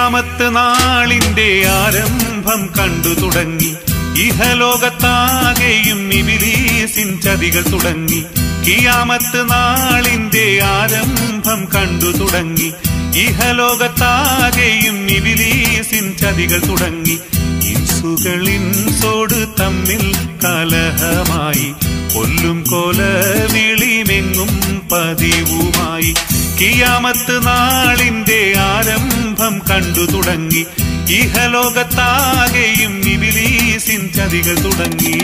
കിയാമത്ത് നാളിന്റെ ആരംഭം കണ്ടു തുടങ്ങി. ഇഹലോകത്താകെയും ഇബ്ലീസിൻ ചതികൾ തുടങ്ങി. കിയാമത്ത് നാളിന്റെ ആരംഭം കണ്ടു തുടങ്ങി. ഇഹലോകത്താകെയും ഇബ്ലീസിൻ ചതികൾ തുടങ്ങി. ഇൻസുകളിൻസോട് തമ്മിൽ കലഹമായി, കൊല്ലും കൊല വിളിമെങ്ങും പതിവുമായി. കിയാമത്ത് നാളിന്റെ ആരംഭം കണ്ടു തുടങ്ങി. ഇഹലോകത്താകെയും ഇബ്ലീസിൻ ചതികൾ തുടങ്ങി.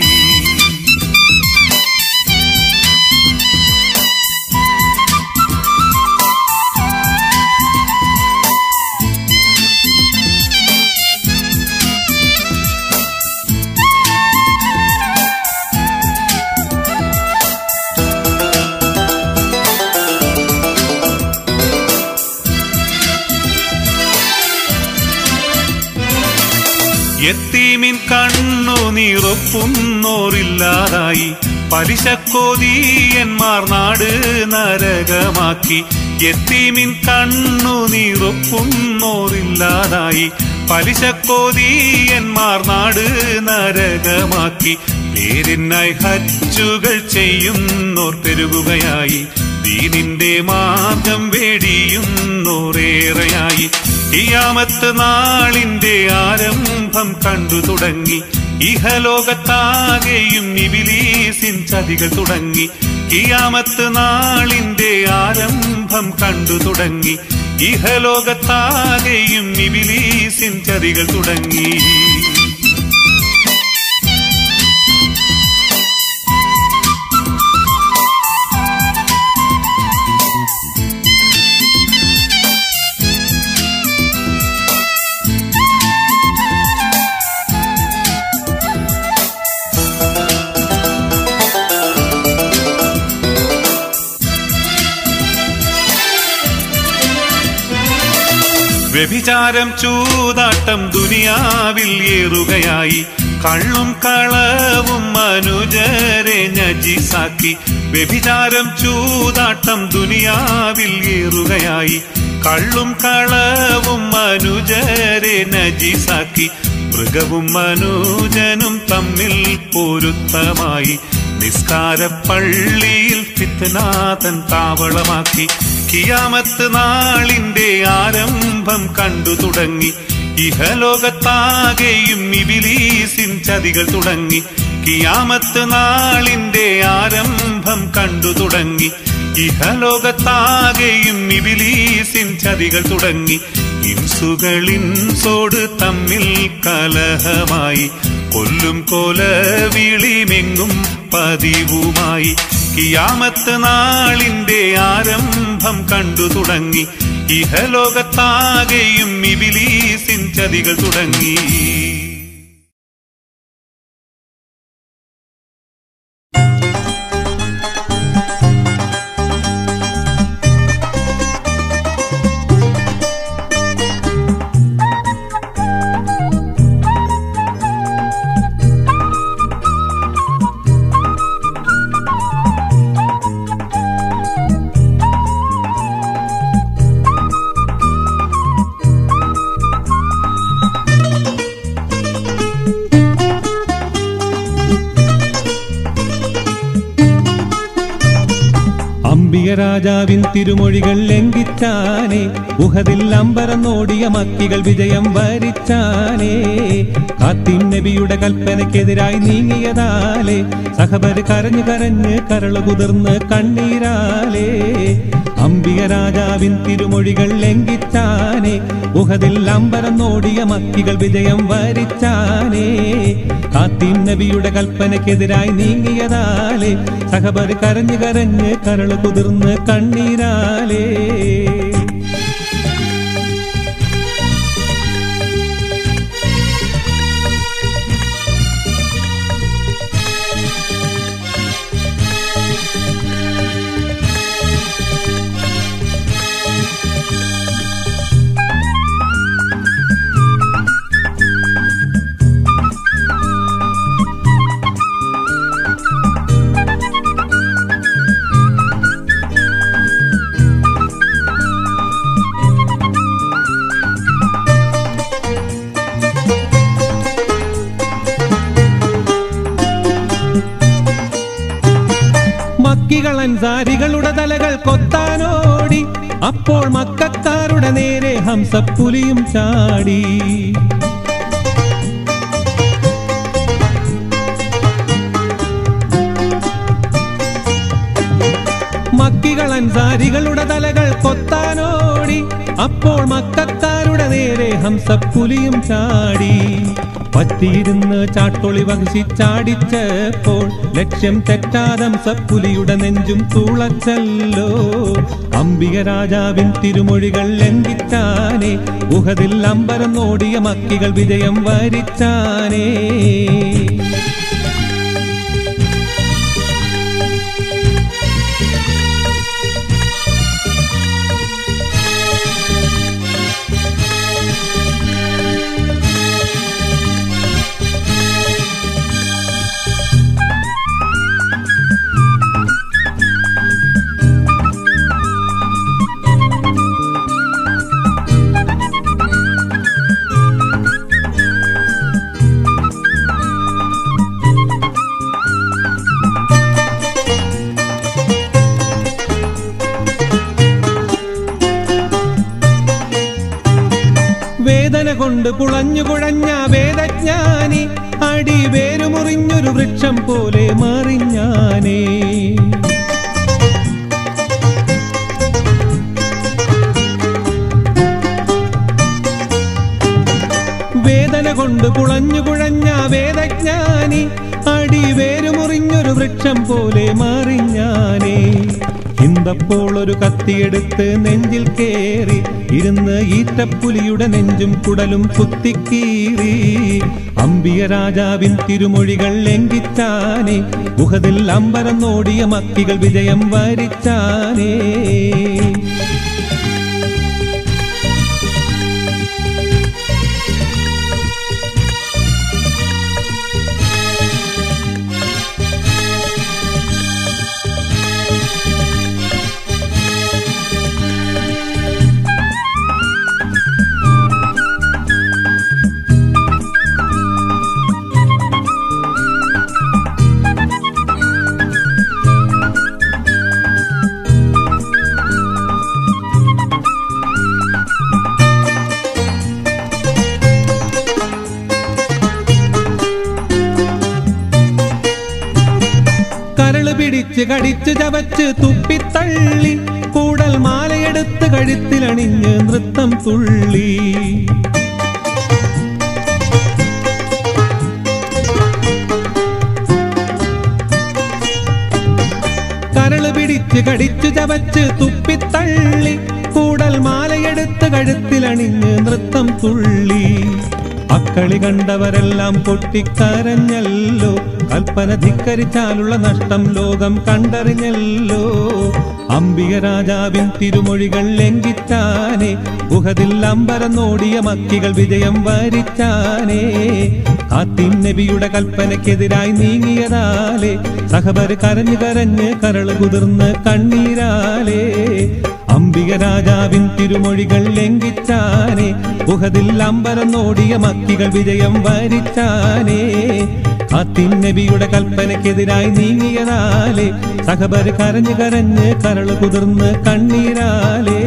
യത്തീമിൻ കണ്ണു നീറൊപ്പുന്നോറില്ലാതായി, പലിശക്കോതീയന്മാർ നാട് നരകമാക്കി. യത്തീമിൻ കണ്ണു നീറൊപ്പുന്നോറില്ലാതായി, പലിശക്കോതീയന്മാർ നാട് നരകമാക്കി. പേരിനായി ഹജ്ജുകൾ ചെയ്യുന്നോർ പെരുകുകയായി, ദീനിന്റെ മാർഗം വെടിയുന്നോറേറെയായി. കിയാമത്ത് നാളിന്റെ ആരംഭം കണ്ടു തുടങ്ങി. ഇഹലോകത്താകെയും ഇബ്ലീസിൻ ചതികൾ തുടങ്ങി. കിയാമത്ത് നാളിന്റെ ആരംഭം കണ്ടു തുടങ്ങി. ഇഹലോകത്താകെയും ഇബ്ലീസിൻ ചതികൾ തുടങ്ങി. വ്യഭിചാരം ചൂതാട്ടം ദുനിയാവിൽ ഏറുകയായി, കള്ളും കളവും മനുജരെ നജീസാക്കി. വ്യഭിചാരം ചൂതാട്ടം ദുനിയാവിൽ ഏറുകയായി, കള്ളും കളവും മനുജരെ നജീസാക്കി. മൃഗവും മനുജനും തമ്മിൽ പൊരുത്തമായി, നിസ്കാരപ്പള്ളിയിൽ ഫിത്നാതൻ താവളമാക്കി. കിയാമത്ത് നാളിന്റെ ആരംഭം കണ്ടു തുടങ്ങി. ഇഹലോകത്താകെയും ഇബ്ലീസിൻ ചതികൾ തുടങ്ങി. കിയാമത്ത് നാളിന്റെ ആരംഭം കണ്ടു തുടങ്ങി. ഇഹലോകത്താകെയും ഇബ്ലീസിൻ ചതികൾ തുടങ്ങി. ഇൻസുകളിൻസോട് തമ്മിൽ കലഹമായി, കൊല്ലും കൊല വിളിമെങ്ങും പതിവുമായി. കിയാമത്ത് നാളിന്റെ ആരംഭം കണ്ടു തുടങ്ങി. ഇഹലോകത്താകെയും ഇബ്ലീസിൻ ചതികൾ തുടങ്ങി. രാജാവിൻ തിരുമൊഴികൾ ലംഘിച്ചാനേ, ഉഹദിൽ അമ്പരന്നോടിയ മക്കികൾ വിജയം വരിച്ചാനേ. ഖാത്തിം നബിയുടെ കൽപ്പനയ്ക്കെതിരായി നീങ്ങിയതാലേ, സഹബർ കരഞ്ഞു കരഞ്ഞ് കരളു കുതിർന്ന് കണ്ണീരാലേ. അംബിക രാജാവിൻ തിരുമൊഴികൾ ലംഘിച്ചാനേ, ഉഹദിൽ അമ്പരന്നോടിയ മക്കികൾ വിജയം വരിച്ചാനേ. ഖാത്തിം നബിയുടെ കൽപ്പനയ്ക്കെതിരായി നീങ്ങിയതാലേ, സഹബർ കരഞ്ഞു കരഞ്ഞ് കരളു കുതിർന്ന് കണ്ണീരാലേ. അൻസാരികളുടെ തലകൾ കൊത്താനോടി. അപ്പോൾ മക്കക്കാരുടെ നേരെ ഹംസപ്പുലിയും ചാടി. മക്കികൾ അൻസാരികളുടെ തലകൾ കൊത്താനോടി. അപ്പോൾ മക്കക്കാരുടെ നേരെ ഹംസപ്പുലിയും ചാടി. പറ്റിയിരുന്ന് ചാട്ടൊളി വഹിച്ച് ചാടിച്ചപ്പോൾ ലക്ഷ്യം തെറ്റാതെ ഹംസപ്പുലിയുടെ നെഞ്ചും തുളച്ചല്ലോ. അംബിക രാജാവിൻ തിരുമൊഴികൾ ലംഘിച്ചാനേ, ഉഹദിൽ അമ്പരം നോടിയ മക്കികൾ വിജയം വരിച്ചാനേ. വേദന കൊണ്ട് പുളഞ്ഞു കുഴഞ്ഞ വേദജ്ഞാനി അടി വേരുമുറിഞ്ഞൊരു വൃക്ഷം പോലെ മറിഞ്ഞാനേ. വേദന കൊണ്ട് പുളഞ്ഞു കുഴഞ്ഞ വേദജ്ഞാനി അടി വേരുമുറിഞ്ഞൊരു വൃക്ഷം പോലെ മറിഞ്ഞാനേ. ഹിന്ദപ്പോൾ ഒരു കത്തിയെടുത്ത് നെഞ്ചിൽ കേറി ഇരുന്ന് ഈറ്റപ്പുലിയുടെ നെഞ്ചും കുടലും കുത്തിക്കീറി. അംബിക രാജാവിൻ തിരുമൊഴികൾ ലംഘിച്ചാനേ, ഉഹദിൽ അമ്പരം നോടിയ മക്കികൾ വിജയം വരിച്ചാനേ. കരള് പിടിച്ച് കടിച്ച് ചവച്ച് തുപ്പിത്തള്ളി കൂടൽ മാലയെടുത്ത് കഴുത്തിലണിഞ്ഞ് നൃത്തം തുള്ളി. കരള് പിടിച്ച് കടിച്ചു ചവച്ച് തുപ്പിത്തള്ളി കൂടൽ മാലയെടുത്ത് കഴുത്തിലണിഞ്ഞ് നൃത്തം തുള്ളി. അക്കളി കണ്ടവരെല്ലാം പൊട്ടിക്കരഞ്ഞല്ലോ, കൽപ്പന ധിക്കരിച്ചാലുള്ള നഷ്ടം ലോകം കണ്ടറിഞ്ഞല്ലോ. അംബിക രാജാവിൻ തിരുമൊഴികൾ ലംഘിച്ചാനേ, ഉഹദിൽ അമ്പരം നോടിയ മക്കികൾ വിജയം വരിച്ചാനേ. ആത്തിൻ നബിയുടെ കൽപ്പനയ്ക്കെതിരായി നീങ്ങിയതാലേ, സഹബർ കരഞ്ഞു കരഞ്ഞ് കരള് കുതിർന്ന് കണ്ണീരാലേ. അംബിക രാജാവിൻ തിരുമൊഴികൾ ലംഘിച്ചാനേ, ഉഹദിൽ അമ്പരം നോടിയ മക്കികൾ വിജയം വരിച്ചാനേ. ആത്തിൻ നബിയുടെ കൽപ്പനയ്ക്കെതിരായി നീങ്ങിയതാലേ, സഹബർ കരഞ്ഞു കരഞ്ഞ് കരള് കുതിർന്ന് കണ്ണീരാലേ.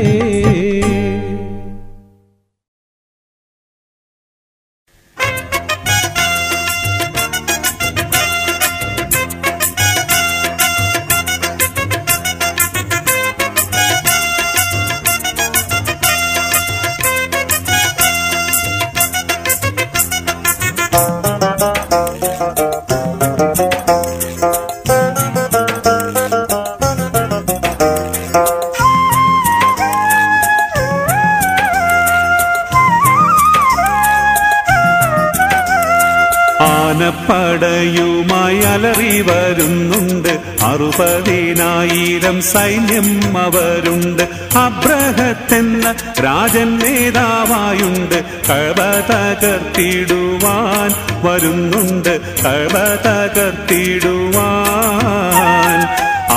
ആനപ്പടയുമായി അലറി വരുന്നുണ്ട്, 60,000 സൈന്യം അവരുണ്ട്. അബ്രഹത്തെന്ന രാജൻ നേതാവായുണ്ട്, കഅബ തകർത്തിടുവാൻ വരുന്നുണ്ട്, കഅബ തകർത്തിടുവാൻ.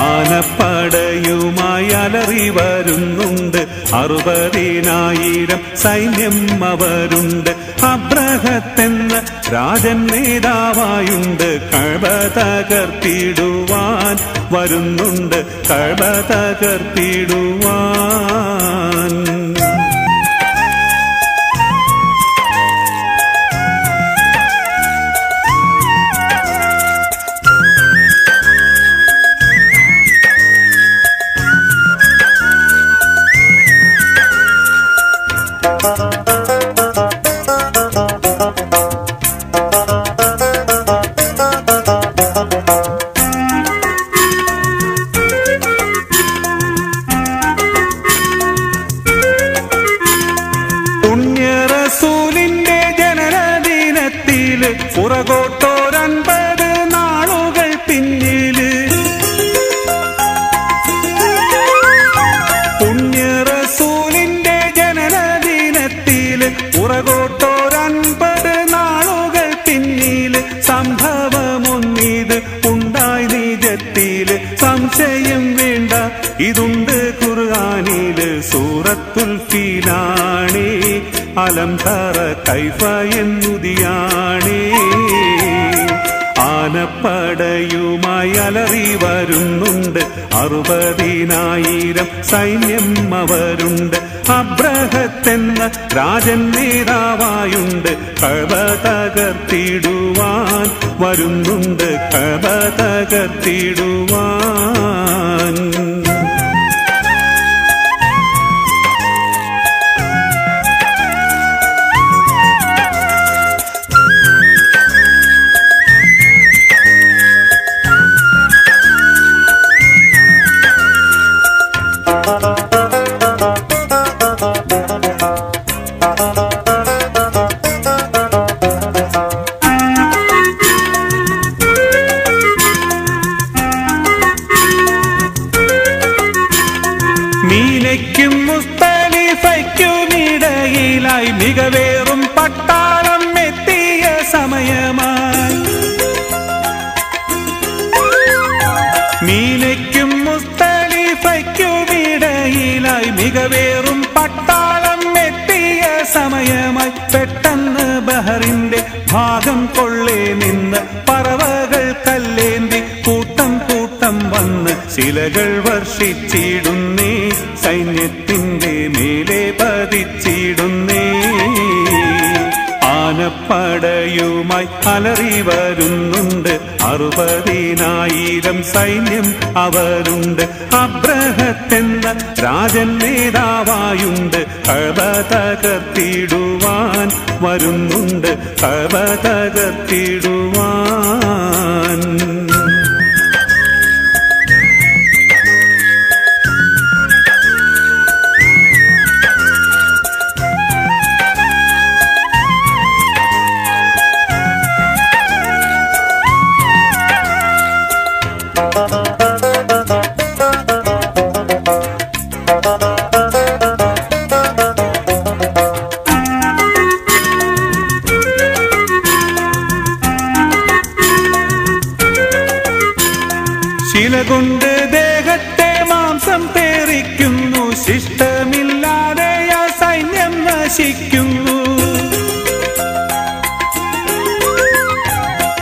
ആനപ്പടയുമായി അലറി വരുന്നുണ്ട്, 60,000 സൈന്യം അവരുണ്ട്. അബ്രഹത്തെന്ന രാജൻ നേതാവായുണ്ട് കഅബ തകർത്തിടുവാൻ വരുന്നുണ്ട് കഅബ തകർത്തിടുവാൻ. പുണ്യറസൂലിന്റെ ജനനദിനത്തില് പുറകോട്ടോരൻപത് നാളുകൾ പിന്നില് പുണ്യറസൂലിന്റെ ജനനദിനത്തില് പുറകോട്ടോരൻപത് നാളുകൾ പിന്നില് സംഭവമൊന്നിത് ഉണ്ടായി നിജത്തില് സംശയം വേണ്ട ഇതുണ്ട് ഖുർആനില് സൂറത്തുൽ ഫീലാണേ അലം തറ കൈഫ എന്നുദിയാണേ. ആനപ്പടയുമായി അലറി വരുന്നുണ്ട് 60,000 സൈന്യം അവരുണ്ട്. അബ്രഹത്തെന്ന രാജൻ നേതാവായുണ്ട് കഅബ തകർത്തിടുവാൻ വരുന്നുണ്ട് കഅബ തകർത്തിടുവാൻ. മീനയ്ക്കും മുസ്തലിഫയ്ക്കുമിടയിലായി മികവേറും പട്ടാളം എത്തിയ സമയമായി. മീനയ്ക്കും മുസ്തലിഫയ്ക്കുമിടയിലായി മികവേറും പട്ടാളം എത്തിയ സമയമായി. പെട്ടെന്ന് ബഹറിന്റെ ഭാഗം കൊള്ളേ നിന്ന് പറവകൾ കല്ലേന്തി കൂട്ടം കൂട്ടം വന്ന് ശിലകൾ വർഷിച്ചിടുന്നേ സൈന്യത്തിന്റെ മേലെ പതിച്ചിടുന്നേ. ആനപ്പടയുമായി അലറി വരുന്നുണ്ട് 60,000 സൈന്യം അവരുണ്ട്. അബ്രഹത്തെന്ന രാജൻ നേതാവായുണ്ട് കഅബ തകർത്തിടുവാൻ വരുന്നുണ്ട് കഅബ തകർത്തിടുവാൻ. ശില കൊണ്ട് ദേഹത്തെ മാംസം പേറിക്കുന്നു ശിഷ്ടമില്ലാതെ ആ സൈന്യം നശിക്കുന്നു.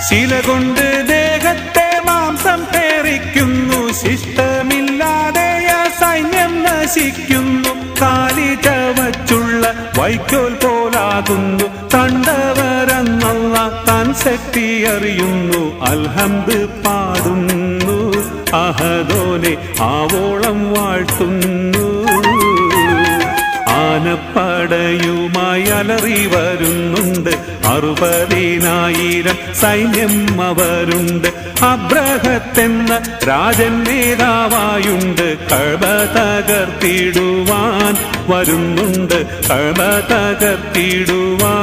ശില കൊണ്ട് ദേഹത്തെ മാംസം പേറിക്കുന്നു ശിഷ്ടമില്ലാതെ ആ സൈന്യം നശിക്കുന്നു. കാലി ചവച്ചുള്ള വൈക്കോൽ പോലാകുന്നു കണ്ടവരെന്നല്ല താൻ ശക്തി അറിയുന്നു. അൽഹംദ് പാടുന്നു അഹദോനെ ആവോളം വാഴ്ത്തുന്നു. ആനപ്പടയുമായി അലറി വരുന്നുണ്ട് 60,000 സൈന്യം അവരുണ്ട്. അബ്രഹത്തെന്ന രാജൻ നേതാവായുണ്ട് കഅബ തകർത്തിടുവാൻ വരുന്നുണ്ട് കഅബ തകർത്തിടുവാൻ.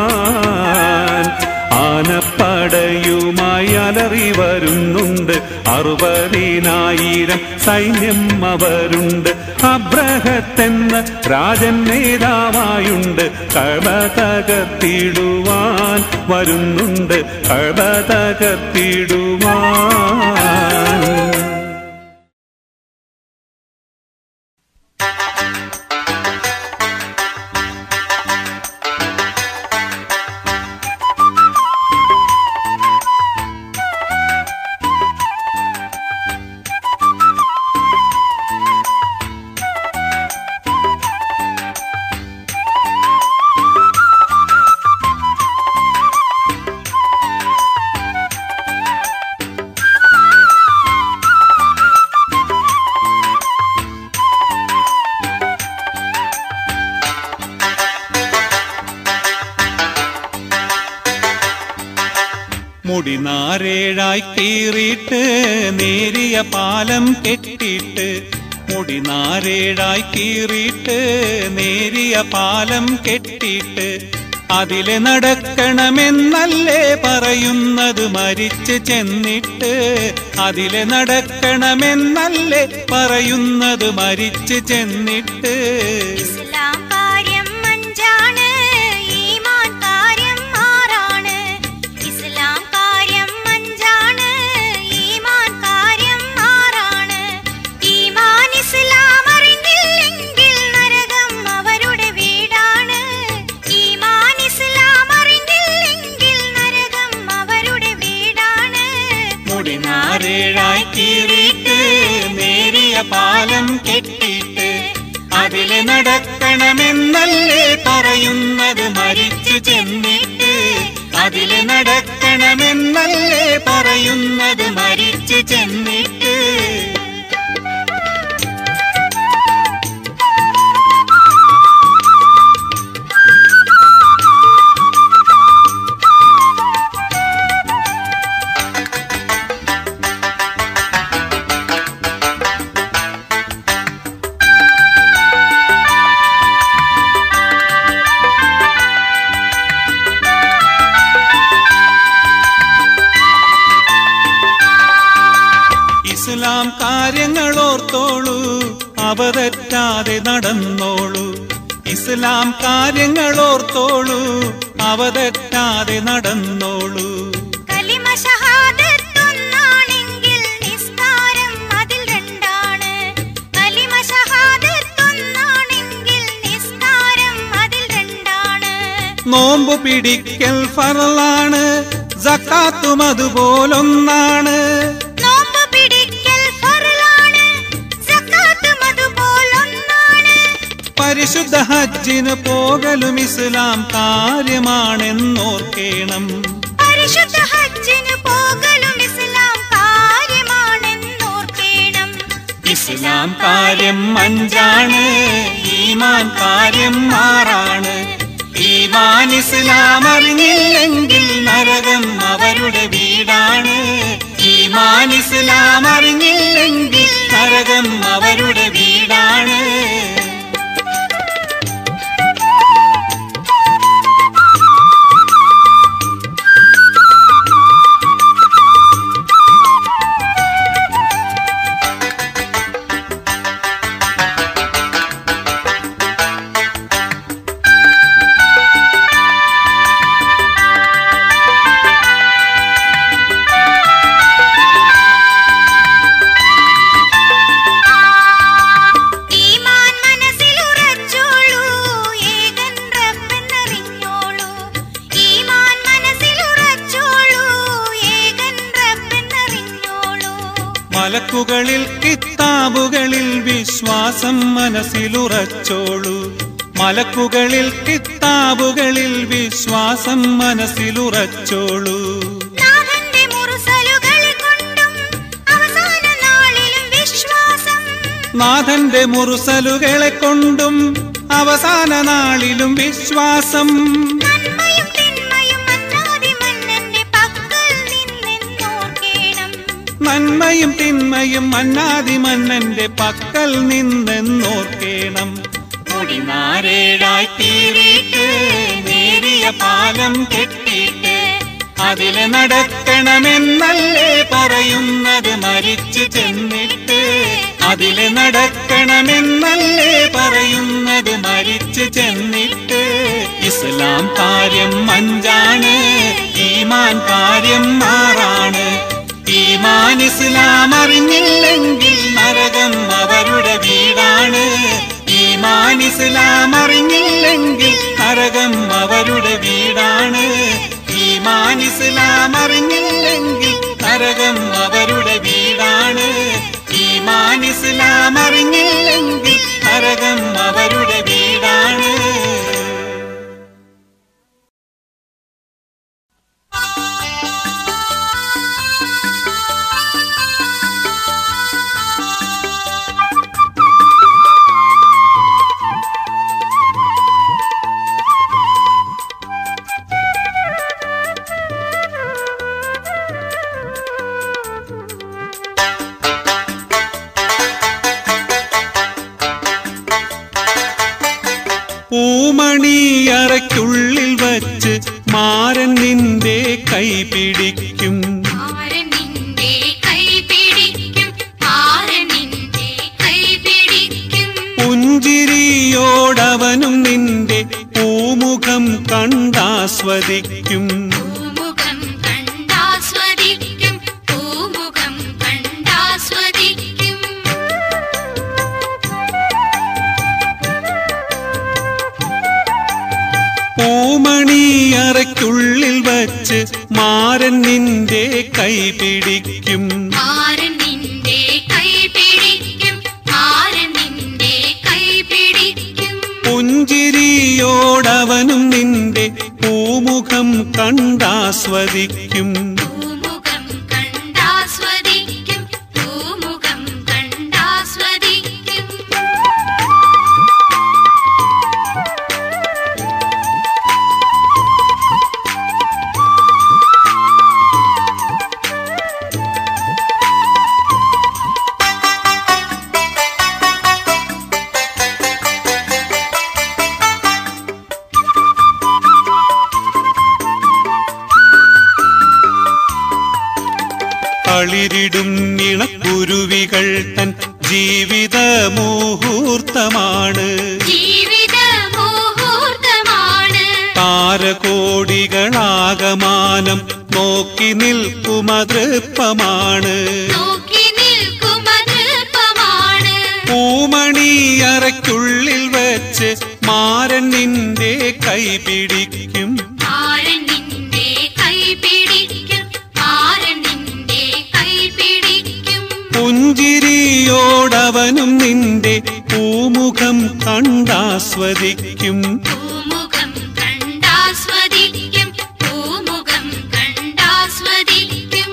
ആനപ്പടയുമായി അലറി വരുന്നുണ്ട് 60,000 സൈന്യം അവരുണ്ട്. അബ്രഹത്തെന്ന രാജൻ നേതാവായുണ്ട് കഅബ തകർത്തിടുവാൻ വരുന്നുണ്ട് കഅബ തകർത്തിടുവാൻ. മുടിനാരേഴായി കീറിയിട്ട് നേരിയ പാലം കെട്ടിയിട്ട്, മുടിനാരേഴായി കീറിയിട്ട് നേരിയ പാലം കെട്ടിയിട്ട്, അതിലെ നടക്കണമെന്നല്ലേ പറയുന്നത് മരിച്ച് ചെന്നിട്ട്, അതിലെ നടക്കണമെന്നല്ലേ പറയുന്നത് മരിച്ച് ചെന്നിട്ട്. ഇസ്ലാം കാര്യം അഞ്ചാണ്, ഈമാൻ കാര്യം ആറാണ്. ഇസ്ലാം കാര്യം അഞ്ചാണ്, ഈമാൻ കാര്യം ആറാണ്. ഈമാൻ ഇസ്ലാം അറിഞ്ഞില്ലെങ്കിൽ നരകം അവരുടെ വീടാണ്. ഈമാൻ ഇസ്ലാം അറിഞ്ഞില്ലെങ്കിൽ നരകം അവരുടെ വീടാണ്. മുടിനാരേഴായി കീറിയിട്ട് നേരിയ പാലം കെട്ടിയിട്ട്, അതിലെ നടക്കണമെന്നല്ലേ പറയുന്നത് മരിച്ചു ചെന്നിട്ട്, അതിലെ നടക്കണമെന്നല്ലേ പറയുന്നത് മരിച്ചു ചെന്നിട്ട്. ഇസ്ലാം കാര്യങ്ങളോർത്തോളൂ, അവതെറ്റാതെ നടന്നോളൂ. ഇസ്ലാം കാര്യങ്ങളോർത്തോളൂ, അവതെറ്റാതെ നടന്നോളൂ. കലിമ ഷഹാദത്തൊന്നാണെങ്കിൽ നിസ്കാരം അതിൽ രണ്ടാണ്. കലിമ ഷഹാദത്തൊന്നാണെങ്കിൽ നിസ്കാരം അതിൽ രണ്ടാണ്. നോമ്പ് പിടിക്കൽ ഫർളാണ്, സക്കാത്തും അതുപോലൊന്നാണ്. നോമ്പ് പിടിക്കൽ ഫർളാണ്, സക്കാത്തും അതുപോലൊന്നാണ്. പരിശുദ്ധ ഹജ്ജിന് പോകലും ഇസ്ലാം കാര്യമാണെന്നോർക്കേണം. പരിശുദ്ധ ഹജ്ജിന് പോകലും ഇസ്ലാം കാര്യമാണെന്നോർക്കേണം. ഇസ്ലാം കാര്യം അഞ്ചാണ്, ഈമാൻ കാര്യം ആറാണ്. ഈമാൻ ഇസ്ലാം അറിഞ്ഞില്ലെങ്കിൽ നരകം അവരുടെ വീടാണ്. ഈമാൻ ഇസ്ലാം അറിഞ്ഞില്ലെങ്കിൽ നരകം അവരുടെ വീടാണ്. ഈമാൻ മനസ്സിലുറച്ചോളൂ, ഏകൻ റബ്ബെന്നറിഞ്ഞോളൂ. ഈമാൻ മനസ്സിലുറച്ചോളൂ, ഏകൻ റബ്ബെന്നറിഞ്ഞോളൂ. മലക്കുകളിൽ കിത്താബുകളിൽ വിശ്വാസം മനസ്സിലുറച്ചോളൂ. മലക്കുകളിൽ കിത്താബുകളിൽ വിശ്വാസം മനസ്സിലുറച്ചോളൂ. നാഥന്റെ മുർസലുകളെ കൊണ്ടും അവസാന നാളിലും വിശ്വാസം. നാഥന്റെ മുർസലുകളെ കൊണ്ടും അവസാന നാളിലും വിശ്വാസം. നന്മയും തിന്മയും അന്നാദി മന്നന്റെ പക്കൽ നിന്നെന്നോർക്കേണം. നന്മയും തിന്മയും അന്നാദി മന്നന്റെ പക്കൽ നിന്നെന്നോർക്കേണം. മുടിനാരേഴായി തീറിയിട്ട് നേരിയ പാലം കെട്ടിയിട്ട്, അതിലെ നടക്കണമെന്നല്ലേ പറയുന്നത് മരിച്ചു ചെന്നിട്ട്, അതിലെ നടക്കണമെന്നല്ലേ പറയുന്നത് മരിച്ചു ചെന്നിട്ട്. ഇസ്ലാം കാര്യം അഞ്ചാണ്, ഈമാൻ കാര്യം ആറാണ്. ഈമാൻ ഇസ്ലാം അറിഞ്ഞില്ലെങ്കിൽ നരകം അവരുടെ വീടാണ്. ഈമാൻ ഇസ്ലാം അറിഞ്ഞില്ലെങ്കിൽ നരകം അവരുടെ വീടാണ്. ഈമാൻ ഇസ്ലാം അറിഞ്ഞില്ലെങ്കിൽ നരകം അവരുടെ വീടാണ്. ഈമാൻ ഇസ്ലാം അറിഞ്ഞില്ലെങ്കിൽ നരകം അവരുടെ വീടാണ്. മാരൻ നിന്റെ കൈ പിടിക്കും. മാരൻ നിന്റെ കൈ പിടിക്കും. മാരൻ നിന്റെ കൈ പിടിക്കും. പുഞ്ചിരിയോടവനും നിന്റെ പൂമുഖം കണ്ടാസ്വദിക്കും. പൂമുഖം കണ്ടാസ്വദിക്കും. പൂമുഖം കണ്ടാസ്വദിക്കും. പൂമണിയറയ്ക്കുള്ളിൽ വച്ച് മാരൻ നിന്റെ കൈ പിടിക്കും. മാരൻ നിന്റെ കൈ പിടിക്കും. മാരൻ നിന്റെ കൈ പിടിക്കും. പുഞ്ചിരിയോടവനും നിന്റെ പൂമുഖം കണ്ടാസ്വദിക്കും. പൂമുഖം കണ്ടാസ്വദിക്കും. പൂമുഖം കണ്ടാസ്വദിക്കും. കളിരിടും ഇണക്കുരുവികൾ തൻ ജീവിത മുഹൂർത്തമാണ്. ജീവിത മുഹൂർത്തമാണ്. താരകോടികളാകമാനം നോക്കി നിൽക്കുമതൃപ്പമാണ്. നോക്കി നിൽക്കുമതൃപ്പമാണ്. പൂമണിയറയ്ക്കുള്ളിൽ വെച്ച് മാരൻ നിന്റെ കൈ പിടിക്കും. മാരൻ നിന്റെ കൈ പിടിക്കും. മാരൻ നിന്റെ കൈ പിടിക്കും. പുഞ്ചിരിയോടവനും നിന്റെ പൂമുഖം കണ്ടാസ്വദിക്കും. പൂമുഖം കണ്ടാസ്വദിക്കും. പൂമുഖം കണ്ടാസ്വദിക്കും.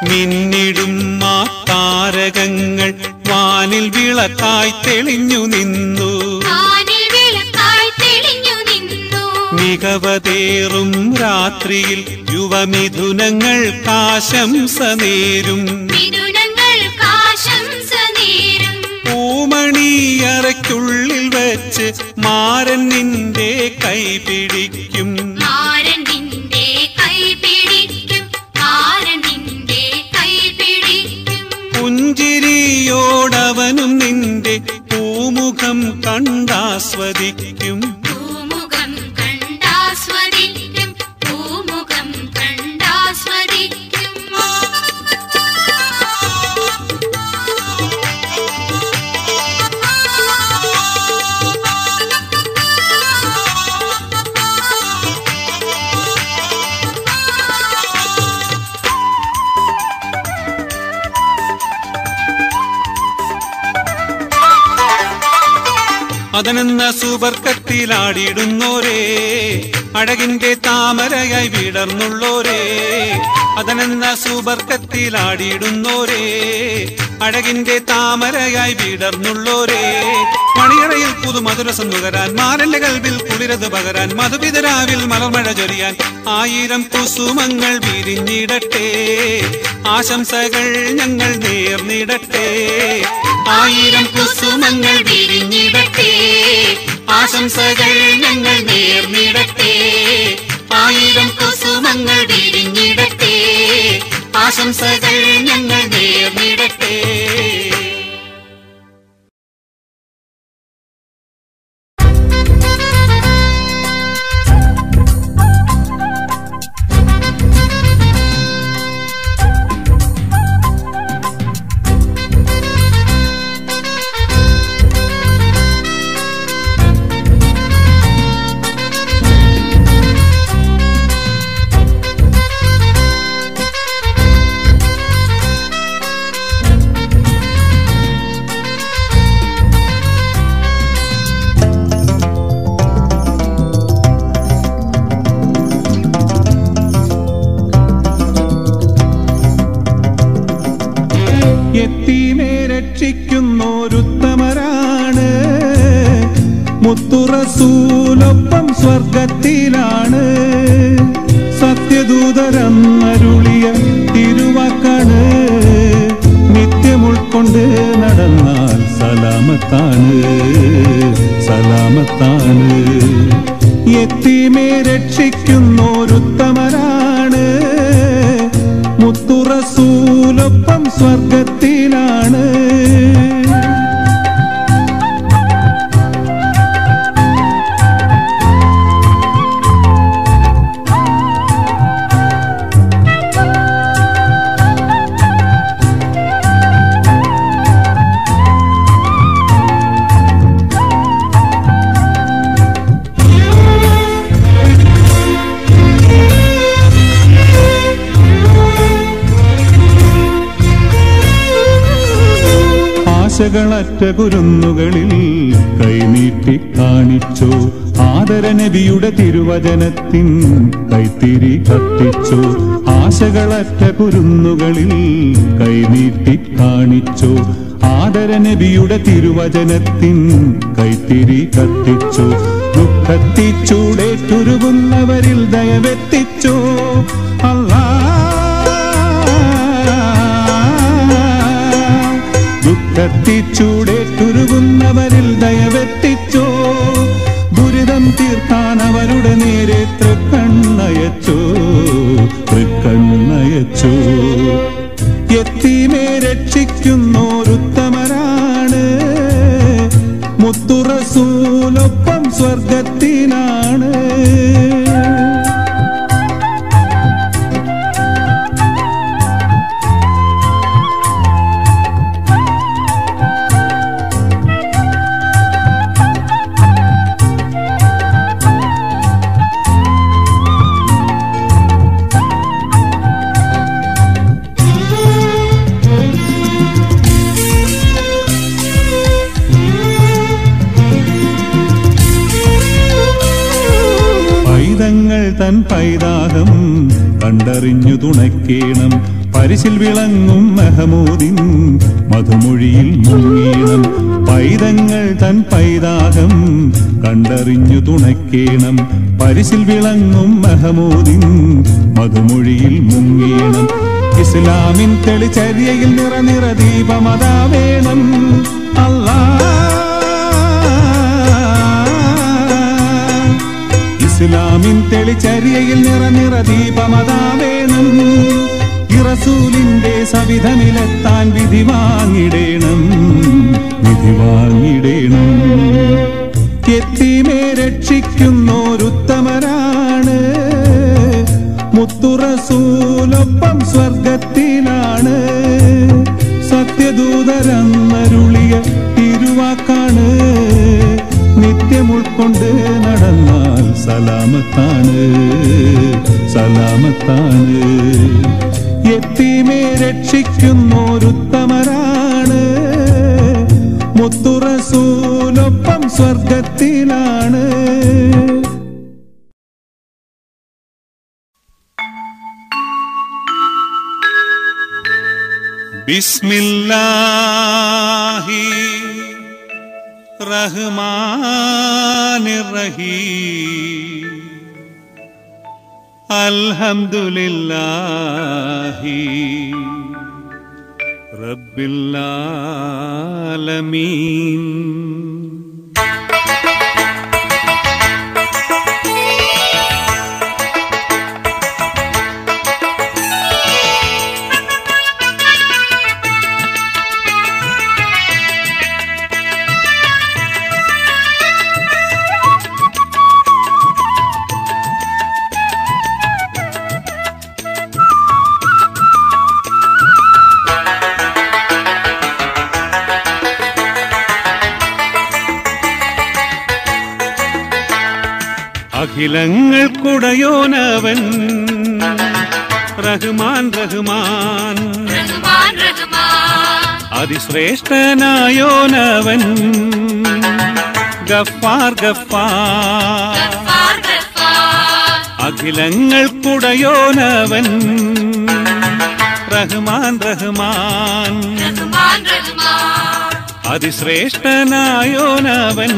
മിന്നിടും ആ താരകങ്ങൾ വാനിൽ വിളക്കായി തെളിഞ്ഞു നിന്നു. വാനിൽ വിളക്കായി തെളിഞ്ഞു നിന്നു. മികവതേറും രാത്രിയിൽ യുവമിഥുനങ്ങൾക്കാശംസ നേരും. മിഥുനങ്ങൾക്കാശംസ നേരും. പൂമണിയറയ്ക്കുള്ളിൽ വെച്ച് മാരൻ നിന്റെ കൈ പിടിക്കും. മാരൻ നിന്റെ കൈ പിടിക്കും. മാരൻ നിന്റെ കൈ പിടിക്കും. പുഞ്ചിരിയോടവനും നിന്റെ പൂമുഖം കണ്ടാസ്വദിക്കും. പൂമുഖം കണ്ടാസ്വദിക്കും. പൂമുഖം കണ്ടാസ്വദിക്കും. അതനെന്ന സുബർക്കത്തിലാടിയിടുന്നോരേ, അഴകിന്റെ താമരയായി വിടർന്നുള്ളോരേ. അതനെന്ന സുബർക്കത്തിലാടിയിടുന്നോരേ, അഴകിന്റെ താമരയായി വിടർന്നുള്ളോരേ. മണിയറയിൽ പുതുമധുരസം നുകരാൻ, മാരന്റെ കൽവിൽ കുളിരത് പകരാൻ, മധുപിതരാവിൽ മലർമഴ ചൊരിയാൻ 1000 കുസുമങ്ങൾ വിരിഞ്ഞിടട്ടെ. ആശംസകൾ ഞങ്ങൾ നേർന്നിടട്ടെ. 1000 കുസുമങ്ങൾ വിരിഞ്ഞിടട്ടെ. ആശംസകൾ ഞങ്ങൾ നേർന്നിടട്ടെ. 1000 കുസുമങ്ങൾ വിരിഞ്ഞിടട്ടെ. ആശംസകൾ ഞങ്ങൾ നേർന്നിടട്ടെ. യത്തീമെ രക്ഷിക്കുന്നോരുത്തമരാണ്, മുത്തുറസൂലൊപ്പം സ്വർഗത്തിലാണ്. സത്യദൂതരന്നരുളിയ തിരുവാക്കാണ്, നിത്യം ഉൾക്കൊണ്ട് നടന്നാൽ സലാമത്താണ്, സലാമത്താണ്. യത്തീമെ രക്ഷിക്കുന്നോരുത്തമരാണ്, മുത്തുറസൂലൊപ്പം സ്വർഗത്തിലാണ്. ആശകളറ്റ കുരുന്നുകളിൽ കൈനീട്ടി കാണിച്ചോ, ആദരനബിയുടെ തിരുവചനത്തിൻ കൈത്തിരി കത്തിച്ചോ. ആശകളറ്റ കുരുന്നുകളിൽ കൈനീട്ടി കാണിച്ചോ, ആദരനബിയുടെ തിരുവചനത്തിൻ കൈത്തിരി കത്തിച്ചോ. ദുഃഖത്തിച്ചൂടേറ്റുരുകുന്നവരിൽ ദയവെത്തിച്ചോ. അല്ലാ ദുഃഖത്തിച്ചൂടേറ്റുരുകുന്നവരിൽ ദയവെത്തിച്ചോ. ദുരിതം തീർക്കാൻ അവരുടെ നേരെ തൃക്കണ്ണയച്ചോ, തൃക്കണ്ണയച്ചോ. യത്തീമെ രക്ഷിക്കുന്നോരുത്തമരാണ്, മുത്തുറസൂലൊപ്പം സ്വർഗത്തിലാണ്. തൻ പൈതാഹം കണ്ടറിഞ്ഞു തുണയ്ക്കേണം, പരിശിൽ വിളങ്ങും മെഹമൂദിൻ മധുമൊഴിയിൽ മുങ്ങീണം. പൈതങ്ങൾ തൻ പൈതാഹം കണ്ടറിഞ്ഞു തുണയ്ക്കേണം, പരിശിൽ വിളങ്ങും മെഹമൂദിൻ മധുമൊഴിയിൽ മുങ്ങീണം. ഇസ്ലാമിൻ തെളിചര്യയിൽ നിറനിറ ദീപമതാ വേണം. അല്ലാ ഇസ്ലാമിൻ തെളിചര്യയിൽ നിറനിറ ദീപമതാ വേണം. റസൂലിന്റെ സവിധമിലെത്താൻ വിധി വാങ്ങിടേണം, വിധി വാങ്ങിടേണം. യത്തീമെ രക്ഷിക്കുന്നോരുത്തമരാണ്, മുത്തുറസൂലൊപ്പം സ്വർഗത്തിലാണ്. സത്യദൂതരന്നരുളിയ തിരുവാക്കാണ്, നിത്യം ഉൾക്കൊണ്ട് നടന്നാൽ സലാമത്താണ്, സലാമത്താണ്. യത്തീമെ രക്ഷിക്കുന്നോരുത്തമരാണ്, മുത്തുറസൂലൊപ്പം സ്വർഗത്തിലാണ്. ബിസ്മില്ലാഹി റഹ്മാനിർ റഹീം. അൽഹംദുലില്ലാഹി റബ്ബിൽ ആലമീൻ. അഖിലങ്ങൾക്കുടയോനവൻ റഹ്മാൻ റഹ്മാൻ, അതിശ്രേഷ്ഠനായോനവൻ ഗഫാർ ഗഫാർ. അഖിലങ്ങൾക്കുടയോനവൻ റഹ്മാൻ റഹ്മാൻ റഹ്മാൻ റഹ്മാൻ അതിശ്രേഷ്ഠനായോനവൻ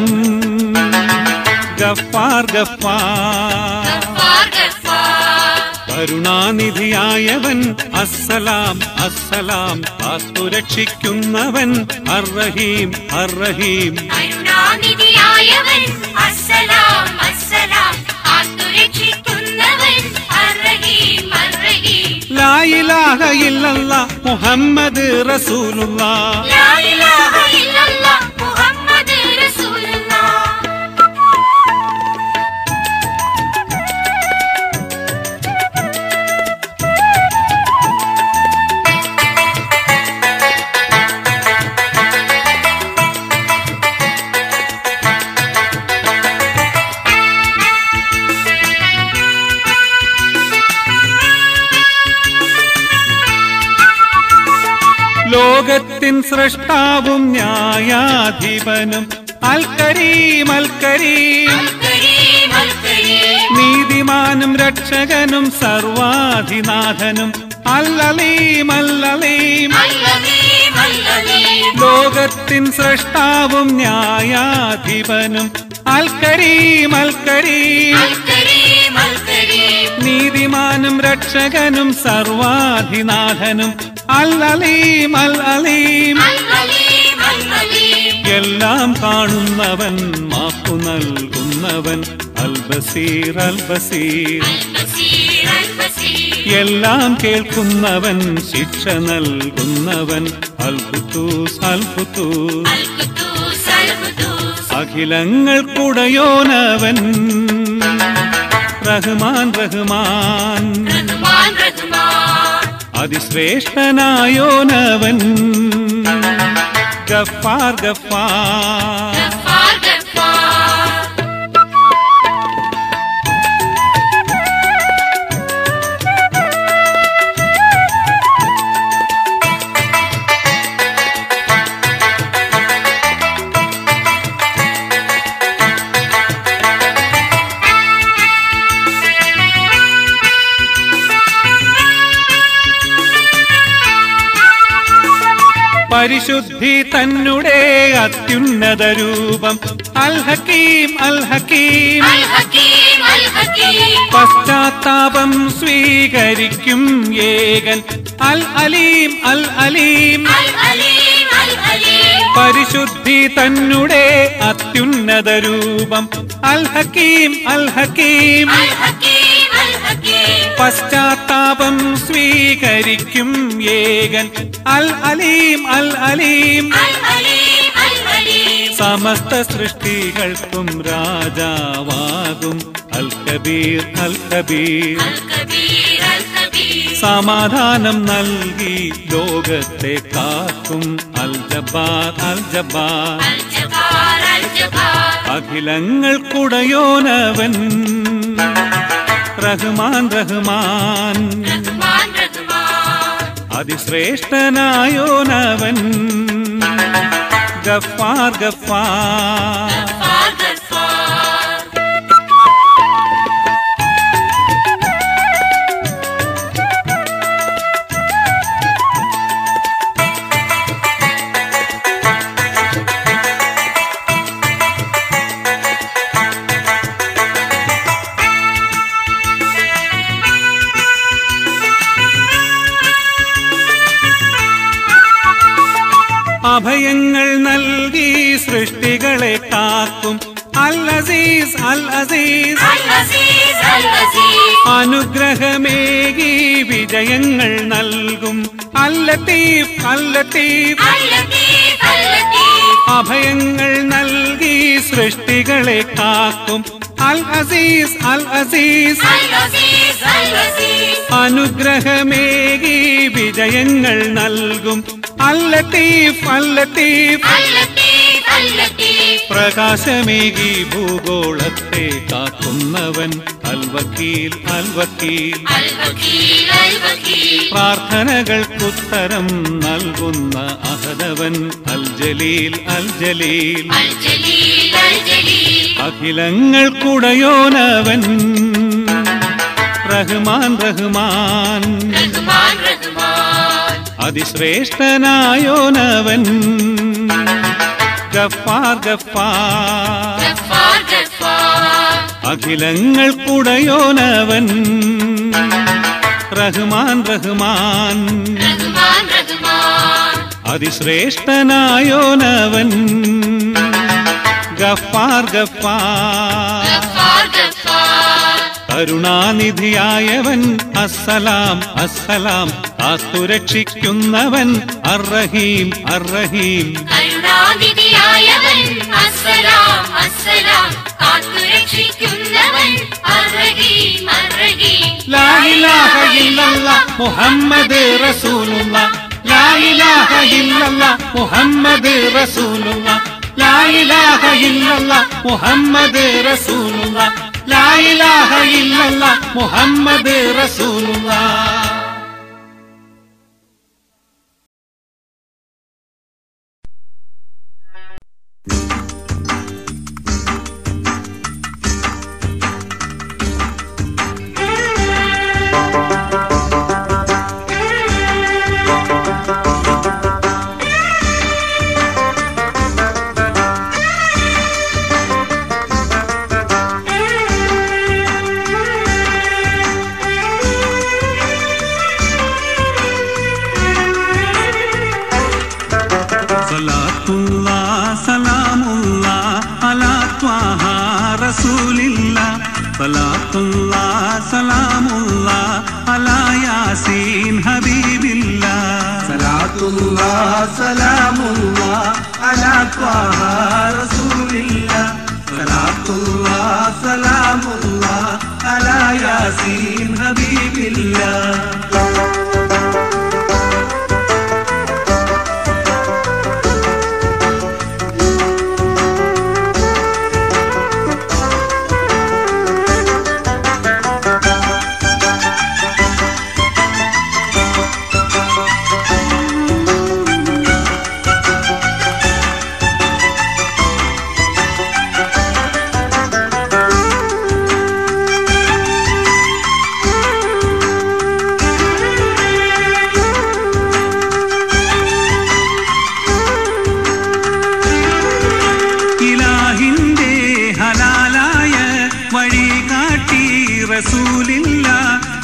ഗഫാർ ഗഫാർ ഗഫാർ ഗഫാർ കരുണാനിധിയായവൻ അസ്സലാം അസ്സലാം കാത്തുരക്ഷിക്കുന്നവൻ അർറഹീം അർറഹീം കരുണാനിധിയായവൻ അസ്സലാം അസ്സലാം കാത്തുരക്ഷിക്കുന്നവൻ അർറഹീം അർറഹീം ലാ ഇലാഹ ഇല്ലല്ലാഹ് മുഹമ്മദ് റസൂലുള്ളാഹ് ലാ ഇലാഹ ഇല്ലല്ലാഹ് മുഹമ്മദ് റസൂലുള്ളാഹ് ലോകത്തിൻ സൃഷ്ടാവും ന്യായാധിപനും അൽ കരീം അൽ കരീം അൽ കരീം അൽ കരീം നീതിമാനും രക്ഷകനും സർവാധിനാഥനും അൽ അലീം അൽ അലീം അൽ അലീം അൽ അലീം ലോകത്തിൻ സൃഷ്ടാവും ന്യായാധിപനും അൽ കരീം അൽ കരീം അൽ കരീം അൽ കരീം നീതിമാനും രക്ഷകനും സർവാധിനാഥനും അൽ അലീം അൽ അലീം അൽ അലീം അൽ അലീം എല്ലാം കാണുന്നവൻ മാപ്പു നൽകുന്നവൻ അൽ ബസീർ അൽ ബസീർ അൽ ബസീർ അൽ ബസീർ എല്ലാം കേൾക്കുന്നവൻ ശിക്ഷ നൽകുന്നവൻ അൽ ഖുദ്ദൂസ് അൽ ഖുദ്ദൂസ് അൽ ഖുദ്ദൂസ് അൽ ഖുദ്ദൂസ് അഖിലങ്ങൾക്കുടയോനവൻ റഹ്മാൻ റഹ്മാൻ റഹ്മാൻ റഹ്മാൻ അതിശ്രേഷ്ഠനായോനവൻ ഗഫാർ ഗഫാർ ഗഫാർ ഗഫാർ പരിശുദ്ധി തന്നുടെ അത്യുന്നത രൂപം അൽ ഹക്കീം അൽ ഹക്കീം അൽ ഹകീം അൽ ഹകീം പശ്ചാത്താപം സ്വീകരിക്കും ഏകൻ അൽ അലീം അൽ അലീം അൽ അലീം അൽ അലീം പരിശുദ്ധി തന്നുടെ അത്യുന്നത രൂപം അൽ ഹക്കീം അൽ ഹക്കീം അൽ ഹകീം അൽ ഹകീം പശ്ചാത്താപം സ്വീകരിക്കും ഏകൻ അൽ അലീം അൽ അലീം അൽ അലീം അൽ അലീം സമസ്ത സൃഷ്ടികൾക്കും രാജാവാകും അൽ കബീർ അൽ കബീർ അൽ കബീർ അൽ കബീർ സമാധാനം നൽകി ലോകത്തെ കാക്കും അൽ ജബ്ബാർ അൽ ജബ്ബാർ അൽ ജബ്ബാർ അൽ ജബ്ബാർ അഖിലങ്ങൾക്കുടയോനവൻ റഹ്മാൻ റഹ്മാൻ റഹ്മാൻ റഹ്മാൻ അതിശ്രേഷ്ഠനായോനവൻ ഗഫാർ ഗഫാർ ഗഫാർ ഗഫാർ അഭയങ്ങൾ നൽകി സൃഷ്ടികളെ കാക്കും അൽ അസീസ് അൽ അസീസ് അൽ അസീസ് അൽ അസീസ് അനുഗ്രഹമേകി വിജയങ്ങൾ നൽകും അൽ ലത്തീഫ് അൽ ലത്തീഫ് അൽ ലത്തീഫ് അൽ ലത്തീഫ് അഭയങ്ങൾ നൽകി സൃഷ്ടികളെ കാക്കും അൽ അസീസ് അൽ അസീസ് അൽ അസീസ് അൽ അസീസ് അനുഗ്രഹമേകി വിജയങ്ങൾ നൽകും അൽ ലത്തീഫ് അൽ ലത്തീഫ് അൽ ലത്തീഫ് അൽ ലത്തീഫ് പ്രകാശമേകി ഭൂഗോളത്തെ കാക്കുന്നവൻ അൽ വക്കീൽ അൽ വക്കീൽ അൽ വകീൽ അൽ വകീൽ പ്രാർത്ഥനകൾക്കുത്തരം നൽകുന്ന അഹദവൻ അൽ ജലീൽ അൽ ജലീൽ അൽ ജലീൽ അൽ ജലീൽ അഖിലങ്ങൾക്കുടയോനവൻ റഹ്മാൻ റഹ്മാൻ റഹ്മാൻ റഹ്മാൻ അതിശ്രേഷ്ഠനായോനവൻ ഗഫാർ ഗഫാർ ഗഫാർ ഗഫാർ അഖിലങ്ങൾക്കുടയോനവൻ റഹ്മാൻ റഹ്മാൻ റഹ്മാൻ റഹ്മാൻ അതിശ്രേഷ്ഠനായോനവൻ ഗഫാർ ഗഫാർ ഗഫാർ ഗഫാർ കരുണാനിധിയായവൻ അസ്സലാം അസ്സലാം കാത്തുരക്ഷിക്കുന്നവൻ അർറഹീം അർറഹീം കരുണാനിധിയായവൻ അസ്സലാം അസ്സലാം കാത്തുരക്ഷിക്കുന്നവൻ അർറഹീം അർറഹീം ലാ ഇലാഹ ഇല്ലല്ലാഹ് മുഹമ്മദ് റസൂലുള്ളാഹ് ലാ ഇലാഹ ഇല്ലല്ലാഹ് മുഹമ്മദ് റസൂലുള്ളാഹ് ലാ ഇലാഹ ഇല്ലല്ലാഹ് മുഹമ്മദ് റസൂലുള്ളാഹ് ലാ ഇലാഹ ഇല്ലല്ലാഹ് മുഹമ്മദ് റസൂലുള്ളാഹ്. സലാത്തുല്ലാഹ് സലാമുല്ലാഹ് അലാ യാസീൻ ഹബീബില്ലാഹ് സലാത്തുല്ലാഹ് സലാമുല്ലാഹ് അലാ ത്വാഹ റസൂലില്ലാഹ് സലാത്തുല്ലാഹ് സലാമുല്ലാഹ് അലാ യാസീൻ ഹബീബില്ലാഹ്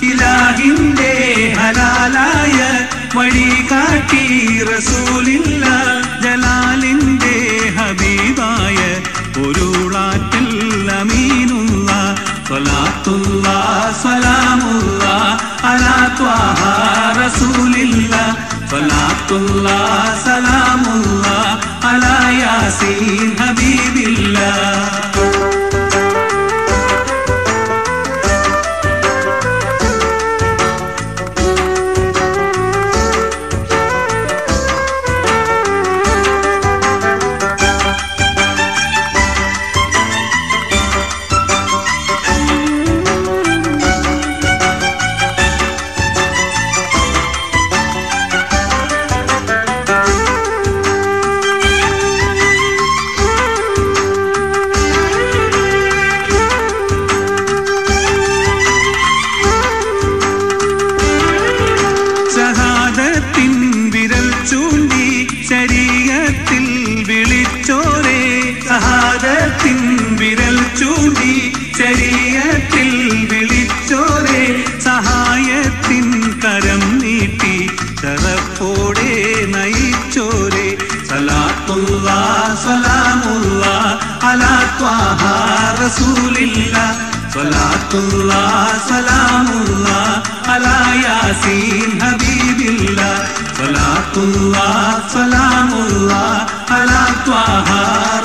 ഇലാഹിന്റെ ഹലാലായ വഴി കാട്ടി റസൂലില്ല ജലാലിന്റെ ഹബീബായ പൊരുളാറ്റിൽ അമീനുള്ള സ്വലാത്തുല്ലാഹ് സലാമുല്ലാഹ് അലാ ത്വാഹ റസൂലില്ല സ്വലാത്തുല്ലാഹ് സലാമുല്ലാഹ് അലാ യാസീൻ ഹബീബില്ലാഹ്. ശരീഅത്തിൽ വിളിച്ചോരെ സഹായത്തിൻ കരം നീട്ടി ശറഫോടെ നയിച്ചോരെ സലാത്തുല്ലാഹ് സലാമുല്ലാഹ് അലാ ത്വാഹ റസൂലില്ലാഹ് സലാത്തുല്ലാഹ് സലാമുല്ലാഹ് അലാ യാസീൻ ഹബീബില്ലാഹ് സലാത്തുല്ലാഹ് സലാമുല്ലാഹ് അലാ ത്വാഹ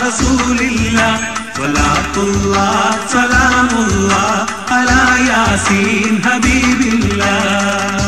റസൂലില്ലാഹ് സലാത്തുല്ലാഹ് സലാമുല്ലാഹ് അലാ യാസീൻ ഹബീബില്ലാഹ്.